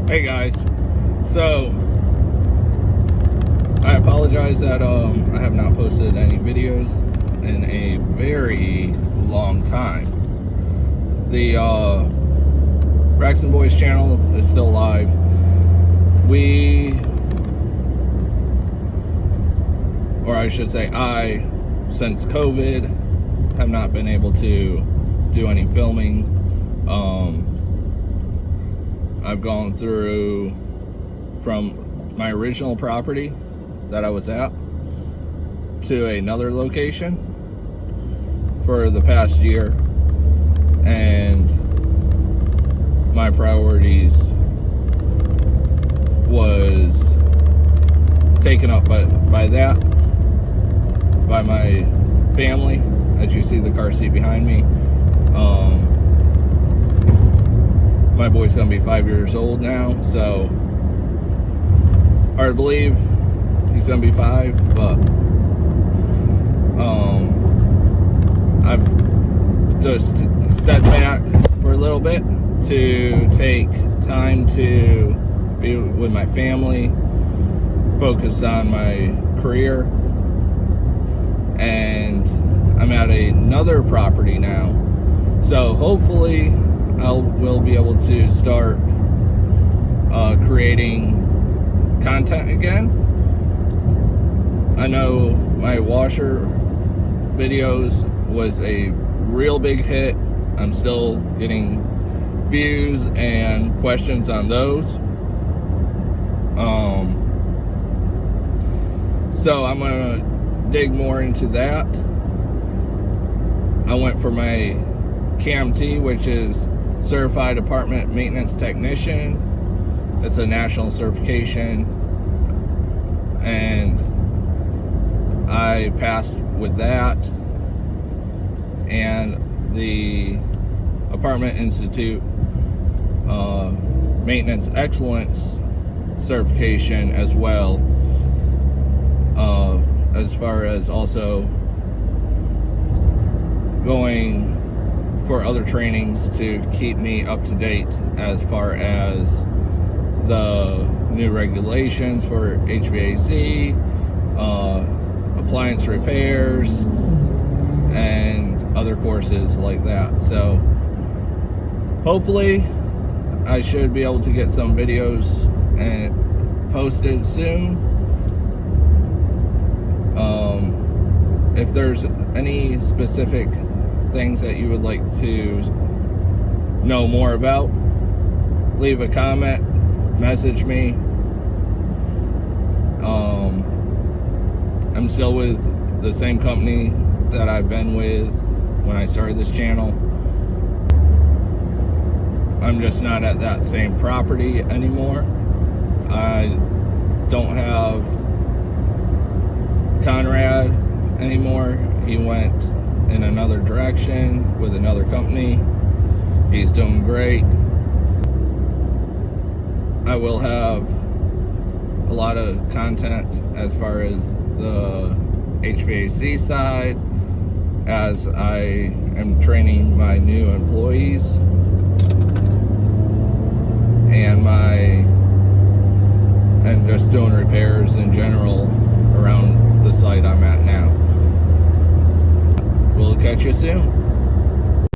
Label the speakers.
Speaker 1: Hey guys, so I apologize that I have not posted any videos in a very long time. The Braxton Boys channel is still live. I, since COVID, have not been able to do any filming. I've gone through from my original property that I was at to another location for the past year, and my priorities was taken up by my family. As you see the car seat behind me, my boy's gonna be 5 years old now, so hard to believe he's gonna be 5, but I've just stepped back for a little bit to take time to be with my family, focus on my career, and I'm at another property now, so hopefully we'll be able to start creating content again. I know my washer videos was a real big hit. I'm still getting views and questions on those. So I'm gonna dig more into that. I went for my CAMT, which is Certified Apartment Maintenance Technician. It's a national certification, and I passed with that. And the Apartment Institute Maintenance Excellence certification as well, as far as also going for other trainings to keep me up to date as far as the new regulations for HVAC, appliance repairs, and other courses like that. So hopefully I should be able to get some videos posted soon. If there's any specific things that you would like to know more about, leave a comment, message me. I'm still with the same company that I've been with when I started this channel. I'm just not at that same property anymore. I don't have Conrad anymore. He went in another direction with another company. He's doing great. I will have a lot of content as far as the HVAC side, as I am training my new employees and just doing repairs in general around the site I'm at now. We'll catch you soon.